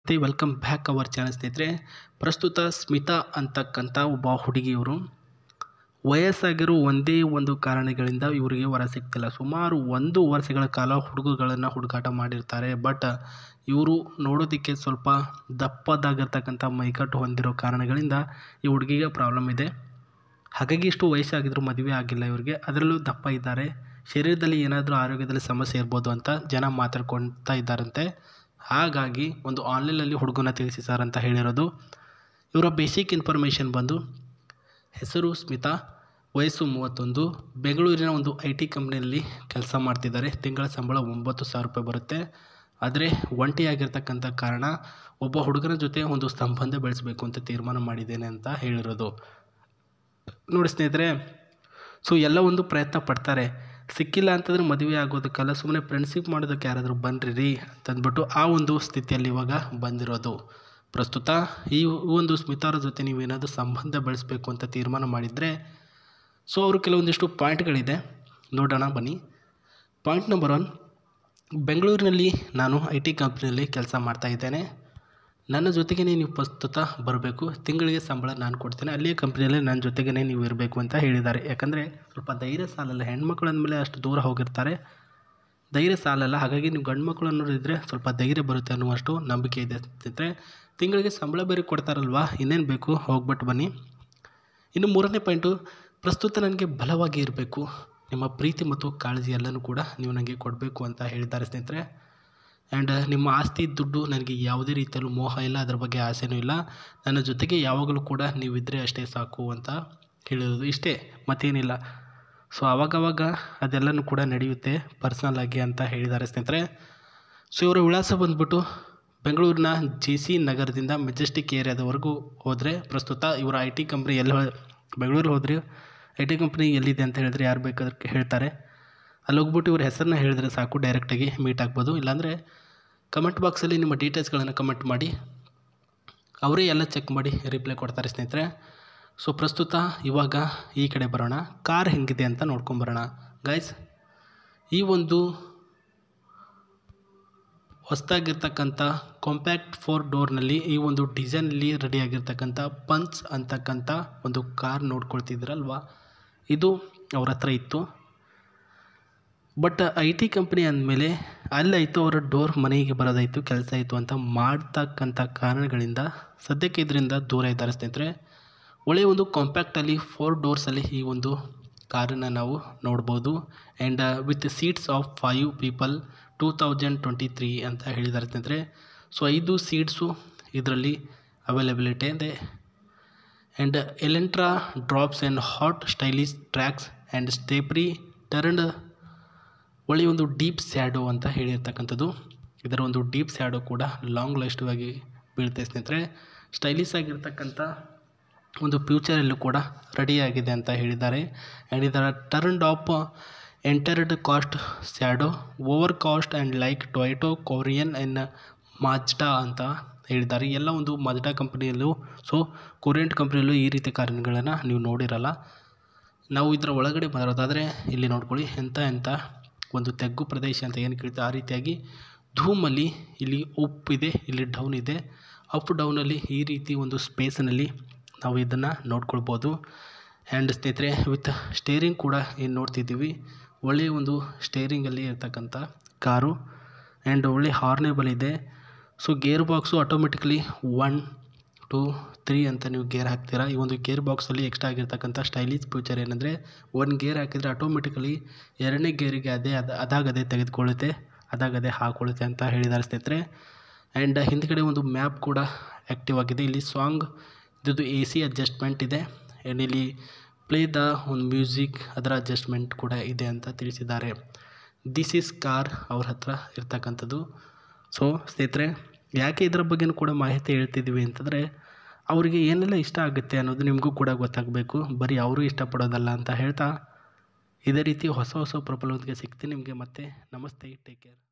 Welcome back our channel ಸ್ನೇಹಿತರೆ. ಪ್ರಸ್ತುತ ಸ್ಮಿತಾ ಅಂತಕ್ಕಂಥ ಒಬ್ಬ ಹುಡುಗಿಯವರು ವಯಸ್ಸಾಗಿರೋ ಒಂದೇ ಒಂದು ಕಾರಣಗಳಿಂದ ಇವರಿಗೆ ಹೊರ ಸಿಗ್ತಿಲ್ಲ. ಸುಮಾರು 1 ವರ್ಷಗಳ ಕಾಲ ಹುಡುಗಗಳನ್ನು ಹುಡುಕಾಟ ಮಾಡಿರ್ತಾರೆ. ಬಟ್ ಇವರು ನೋಡೋದಕ್ಕೆ ಸ್ವಲ್ಪ ದಪ್ಪದಾಗಿರ್ತಕ್ಕಂಥ ಮೈಕಟ್ಟು ಹೊಂದಿರೋ ಕಾರಣಗಳಿಂದ ಈ ಹುಡುಗಿಗೆ ಪ್ರಾಬ್ಲಮ್ ಇದೆ. ಹಾಗಾಗಿ ಇಷ್ಟು ವಯಸ್ಸಾಗಿದ್ರೂ ಮದುವೆ ಆಗಿಲ್ಲ ಇವರಿಗೆ. ಅದರಲ್ಲೂ ದಪ್ಪ ಇದ್ದಾರೆ. ಶರೀರದಲ್ಲಿ ಏನಾದರೂ ಆರೋಗ್ಯದಲ್ಲಿ ಸಮಸ್ಯೆ ಇರ್ಬೋದು ಅಂತ ಜನ ಮಾತಾಡ್ಕೊಳ್ತಾ ಇದ್ದಾರಂತೆ. ಹಾಗಾಗಿ ಒಂದು ಆನ್ಲೈನಲ್ಲಿ ಹುಡುಗನ ತಿಳಿಸಿ ಸರ್ ಅಂತ ಹೇಳಿರೋದು. ಇವರ ಬೇಸಿಕ್ ಇನ್ಫಾರ್ಮೇಷನ್ ಬಂದು ಹೆಸರು ಸ್ಮಿತಾ, ವಯಸ್ಸು 31, ಬೆಂಗಳೂರಿನ ಒಂದು IT ಕಂಪ್ನಿಯಲ್ಲಿ ಕೆಲಸ ಮಾಡ್ತಿದ್ದಾರೆ. ತಿಂಗಳ ಸಂಬಳ 9,000 ರೂಪಾಯಿ ಬರುತ್ತೆ. ಆದರೆ ಒಂಟಿಯಾಗಿರ್ತಕ್ಕಂಥ ಕಾರಣ ಒಬ್ಬ ಹುಡುಗನ ಜೊತೆ ಒಂದು ಸಂಬಂಧ ಬೆಳೆಸಬೇಕು ಅಂತ ತೀರ್ಮಾನ ಮಾಡಿದ್ದೇನೆ ಅಂತ ಹೇಳಿರೋದು. ನೋಡಿ ಸ್ನೇಹಿತರೆ, ಎಲ್ಲ ಒಂದು ಪ್ರಯತ್ನ ಪಡ್ತಾರೆ. ಸಿಕ್ಕಿಲ್ಲ ಅಂತಂದರೆ ಮದುವೆ ಆಗೋದಕ್ಕಲ್ಲ, ಸುಮ್ಮನೆ ಫ್ರೆಂಡ್ಶಿಪ್ ಮಾಡೋದಕ್ಕೆ ಯಾರಾದರೂ ಬನ್ನಿರಿ ಅಂತಂದ್ಬಿಟ್ಟು ಆ ಒಂದು ಸ್ಥಿತಿಯಲ್ಲಿ ಇವಾಗ ಬಂದಿರೋದು. ಪ್ರಸ್ತುತ ಈ ಒಂದು ಸ್ಮಿತಾರ ಜೊತೆ ನೀವೇನಾದರೂ ಸಂಬಂಧ ಬೆಳೆಸಬೇಕು ಅಂತ ತೀರ್ಮಾನ ಮಾಡಿದರೆ ಅವರು ಕೆಲವೊಂದಿಷ್ಟು ಪಾಯಿಂಟ್ಗಳಿದೆ, ನೋಡೋಣ ಬನ್ನಿ. ಪಾಯಿಂಟ್ ನಂಬರ್ 1, ಬೆಂಗಳೂರಿನಲ್ಲಿ ನಾನು IT ಕಂಪ್ನಿಯಲ್ಲಿ ಕೆಲಸ ಮಾಡ್ತಾಯಿದ್ದೇನೆ. ನನ್ನ ಜೊತೆಗೇ ನೀವು ಪ್ರಸ್ತುತ ಬರಬೇಕು. ತಿಂಗಳಿಗೆ ಸಂಬಳ ನಾನು ಕೊಡ್ತೇನೆ. ಅಲ್ಲಿಯೇ ಕಂಪ್ನಿಯಲ್ಲೇ ನನ್ನ ಜೊತೆಗೇ ನೀವು ಇರಬೇಕು ಅಂತ ಹೇಳಿದ್ದಾರೆ. ಯಾಕಂದರೆ ಸ್ವಲ್ಪ ಧೈರ್ಯ ಸಾಲಲ್ಲ. ಹೆಣ್ಮಕ್ಳು ಅಂದಮೇಲೆ ಅಷ್ಟು ದೂರ ಹೋಗಿರ್ತಾರೆ, ಧೈರ್ಯ ಸಾಲಲ್ಲ. ಹಾಗಾಗಿ ನೀವು ಗಂಡು ಮಕ್ಕಳು ಅನ್ನೋದಿದ್ದರೆ ಸ್ವಲ್ಪ ಧೈರ್ಯ ಬರುತ್ತೆ ಅನ್ನುವಷ್ಟು ನಂಬಿಕೆ ಇದೆ ಸ್ನೇಹಿತರೆ. ತಿಂಗಳಿಗೆ ಸಂಬಳ ಬೇರೆ ಕೊಡ್ತಾರಲ್ವಾ, ಇನ್ನೇನು ಬೇಕು, ಹೋಗ್ಬಿಟ್ಟು ಬನ್ನಿ. ಇನ್ನು 3ನೇ ಪಾಯಿಂಟು, ಪ್ರಸ್ತುತ ನನಗೆ ಬಲವಾಗಿ ಇರಬೇಕು. ನಿಮ್ಮ ಪ್ರೀತಿ ಮತ್ತು ಕಾಳಜಿ ಎಲ್ಲನೂ ಕೂಡ ನೀವು ನನಗೆ ಕೊಡಬೇಕು ಅಂತ ಹೇಳಿದ್ದಾರೆ ಸ್ನೇಹಿತರೆ. ಆ್ಯಂಡ್ ನಿಮ್ಮ ಆಸ್ತಿ ದುಡ್ಡು ನನಗೆ ಯಾವುದೇ ರೀತಿಯಲ್ಲೂ ಮೋಹ ಇಲ್ಲ, ಅದರ ಬಗ್ಗೆ ಆಸೆನೂ ಇಲ್ಲ. ನನ್ನ ಜೊತೆಗೆ ಯಾವಾಗಲೂ ಕೂಡ ನೀವಿದ್ದರೆ ಅಷ್ಟೇ ಸಾಕು ಅಂತ ಹೇಳಿರೋದು. ಇಷ್ಟೇ, ಮತ್ತೇನಿಲ್ಲ. ಆವಾಗವಾಗ ಅದೆಲ್ಲನೂ ಕೂಡ ನಡೆಯುತ್ತೆ ಪರ್ಸ್ನಲ್ ಆಗಿ ಅಂತ ಹೇಳಿದ್ದಾರೆ ಸ್ನೇಹಿತರೆ. ಇವರ ವಿಳಾಸ ಬಂದ್ಬಿಟ್ಟು ಬೆಂಗಳೂರಿನ JC ನಗರದಿಂದ ಮೆಜೆಸ್ಟಿಕ್ ಏರಿಯಾದವರೆಗೂ ಹೋದರೆ, ಪ್ರಸ್ತುತ ಇವರ IT ಕಂಪ್ನಿ ಬೆಂಗಳೂರಲ್ಲಿ ಹೋದರೆ IT ಕಂಪ್ನಿ ಎಲ್ಲಿದೆ ಅಂತ ಹೇಳಿದ್ರೆ ಯಾರು ಬೇಕಾದ್ರೆ ಹೇಳ್ತಾರೆ. ಅಲ್ಲಿ ಹೋಗ್ಬಿಟ್ಟು ಇವ್ರ ಹೆಸರನ್ನ ಹೇಳಿದ್ರೆ ಸಾಕು, ಡೈರೆಕ್ಟಾಗಿ ಮೀಟ್ ಆಗ್ಬೋದು. ಇಲ್ಲಾಂದರೆ ಕಮೆಂಟ್ ಬಾಕ್ಸಲ್ಲಿ ನಿಮ್ಮ ಡೀಟೇಲ್ಸ್ಗಳನ್ನು ಕಮೆಂಟ್ ಮಾಡಿ, ಅವರೇ ಎಲ್ಲ ಚೆಕ್ ಮಾಡಿ ರಿಪ್ಲೈ ಕೊಡ್ತಾರೆ ಸ್ನೇಹಿತರೆ. ಪ್ರಸ್ತುತ ಇವಾಗ ಈ ಕಡೆ ಬರೋಣ. ಕಾರ್ ಹೆಂಗಿದೆ ಅಂತ ನೋಡ್ಕೊಂಬರೋಣ ಗೈಸ್. ಈ ಒಂದು ಹೊಸದಾಗಿರ್ತಕ್ಕಂಥ ಕಾಂಪ್ಯಾಕ್ಟ್ 4 ಡೋರ್ನಲ್ಲಿ ಈ ಒಂದು ಡಿಸೈನಲ್ಲಿ ರೆಡಿಯಾಗಿರ್ತಕ್ಕಂಥ ಪಂಚ್ ಅಂತಕ್ಕಂಥ ಒಂದು ಕಾರ್ ನೋಡ್ಕೊಳ್ತಿದ್ದೀರಲ್ವ, ಇದು ಅವ್ರ ಹತ್ರ ಇತ್ತು. ಬಟ್ IT ಕಂಪ್ನಿ ಅಂದಮೇಲೆ ಅಲ್ಲಾಯಿತು, ಅವರ ಡೋರ್ ಮನೆಗೆ ಬರೋದಾಯಿತು, ಕೆಲಸ ಆಯಿತು ಅಂತ ಮಾಡ್ತಕ್ಕಂಥ ಕಾರಣಗಳಿಂದ ಸದ್ಯಕ್ಕೆ ಇದರಿಂದ ದೂರ ಇದ್ದಾರೆ ಸ್ನೇಹಿತರೆ. ಒಳ್ಳೆಯ ಒಂದು ಕಾಂಪ್ಯಾಕ್ಟಲ್ಲಿ 4 ಡೋರ್ಸಲ್ಲಿ ಈ ಒಂದು ಕಾರನ್ನು ನಾವು ನೋಡ್ಬೋದು. And with seats of 5 people 2023 ಅಂತ ಹೇಳಿದ್ದಾರೆ ಸ್ನೇಹಿತರೆ. 5 ಸೀಟ್ಸು ಇದರಲ್ಲಿ ಅವೈಲಬಿಲಿಟಿ ಇದೆ. And Elantra drops and hot stylish tracks and ಸ್ಟೇಪ್ರಿ ಟರ್ನ್ಡ್, ಒಳ್ಳೆಯ ಒಂದು ಡೀಪ್ ಸ್ಯಾಡೋ ಅಂತ ಹೇಳಿರ್ತಕ್ಕಂಥದ್ದು. ಇದರ ಒಂದು ಡೀಪ್ ಸ್ಯಾಡೋ ಕೂಡ ಲಾಂಗ್ ಲಾಸ್ಟಿವ್ ಆಗಿ ಬೀಳುತ್ತೆ ಸ್ನೇಹಿತರೆ. ಸ್ಟೈಲಿಶ್ ಆಗಿರ್ತಕ್ಕಂಥ ಒಂದು ಫ್ಯೂಚರಲ್ಲೂ ಕೂಡ ರೆಡಿಯಾಗಿದೆ ಅಂತ ಹೇಳಿದ್ದಾರೆ. ಆ್ಯಂಡ್ ಇದರ turned off entered cost shadow over cost and like Toyota Korean and Mazda ಅಂತ ಹೇಳಿದ್ದಾರೆ. ಎಲ್ಲ ಒಂದು ಮಾಜ್ಡಾ ಕಂಪ್ನಿಯಲ್ಲೂ ಕೊರಿಯನ್ ಕಂಪ್ನಿಯಲ್ಲೂ ಈ ರೀತಿ ಕಾರಣಗಳನ್ನು ನೀವು ನೋಡಿರಲ್ಲ. ನಾವು ಇದರ ಒಳಗಡೆ ಬರೋದಾದರೆ ಇಲ್ಲಿ ನೋಡ್ಕೊಳ್ಳಿ, ಎಂಥ ಒಂದು ತೆಗ್ಗು ಪ್ರದೇಶ ಅಂತ ಏನು ಕೇಳ್ತೀವಿ ಆ ರೀತಿಯಾಗಿ ಧೂಮಲ್ಲಿ ಇಲ್ಲಿ ಅಪ್ ಇದೆ, ಇಲ್ಲಿ ಡೌನ್ ಇದೆ. ಅಪ್ ಡೌನಲ್ಲಿ ಈ ರೀತಿ ಒಂದು ಸ್ಪೇಸ್ನಲ್ಲಿ ನಾವು ಇದನ್ನು ನೋಡ್ಕೊಳ್ಬೋದು. ಆ್ಯಂಡ್ ಸ್ನೇಹಿತರೆ, ವಿತ್ ಸ್ಟೇರಿಂಗ್ ಕೂಡ ಏನು ನೋಡ್ತಿದ್ದೀವಿ, ಒಳ್ಳೆಯ ಒಂದು ಸ್ಟೇರಿಂಗಲ್ಲಿ ಇರ್ತಕ್ಕಂಥ ಕಾರು. ಆ್ಯಂಡ್ ಒಳ್ಳೆ ಹಾರ್ನೇಬಲ್ ಇದೆ. ಗೇರ್ ಬಾಕ್ಸು ಆಟೋಮೆಟಿಕಲಿ 1, 2, 3 ಅಂತ ನೀವು ಗೇರ್ ಹಾಕ್ತೀರಾ. ಈ ಒಂದು ಗೇರ್ ಬಾಕ್ಸಲ್ಲಿ ಎಕ್ಸ್ಟ್ರಾ ಆಗಿರ್ತಕ್ಕಂಥ ಸ್ಟೈಲಿಶ್ ಫ್ಯೂಚರ್ ಏನಂದರೆ 1 ಗೇರ್ ಹಾಕಿದರೆ ಆಟೋಮೆಟಿಕಲಿ 2ನೇ ಗೇರಿಗೆ ಅದಾಗದೇ ತೆಗೆದುಕೊಳ್ಳುತ್ತೆ, ಅದಾಗದೇ ಹಾಕೊಳ್ಳುತ್ತೆ ಅಂತ ಹೇಳಿದ್ದಾರೆ ಸ್ನೇಹಿತರೆ. ಆ್ಯಂಡ್ ಹಿಂದ್ಗಡೆ ಒಂದು ಮ್ಯಾಪ್ ಕೂಡ ಆ್ಯಕ್ಟಿವ್ ಆಗಿದೆ. ಇಲ್ಲಿ ಸಾಂಗ್ ಇದು AC ಅಡ್ಜಸ್ಟ್ಮೆಂಟ್ ಇದೆ. ಆ್ಯಂಡ್ ಇಲ್ಲಿ ಪ್ಲೇ ದ ಒಂದು ಮ್ಯೂಸಿಕ್, ಅದರ ಅಡ್ಜಸ್ಟ್ಮೆಂಟ್ ಕೂಡ ಇದೆ ಅಂತ ತಿಳಿಸಿದ್ದಾರೆ. ದಿಸ್ ಈಸ್ ಕಾರ್ ಅವ್ರ ಹತ್ರ ಇರ್ತಕ್ಕಂಥದ್ದು. ಸ್ನೇಹಿತರೆ, ಯಾಕೆ ಇದರ ಬಗ್ಗೆನೂ ಕೂಡ ಮಾಹಿತಿ ಹೇಳ್ತಿದ್ದೀವಿ ಅಂತಂದರೆ ಅವರಿಗೆ ಏನೆಲ್ಲ ಇಷ್ಟ ಆಗುತ್ತೆ ಅನ್ನೋದು ನಿಮಗೂ ಕೂಡ ಗೊತ್ತಾಗಬೇಕು, ಬರೀ ಅವರು ಇಷ್ಟಪಡೋದಲ್ಲ ಅಂತ ಹೇಳ್ತಾ ಇದೇ ರೀತಿ ಹೊಸ ಪ್ರಬಲದೊಂದಿಗೆ ಸಿಗ್ತೀನಿ ನಿಮಗೆ. ಮತ್ತೆ ನಮಸ್ತೆ, ಟೇಕ್ ಕೇರ್.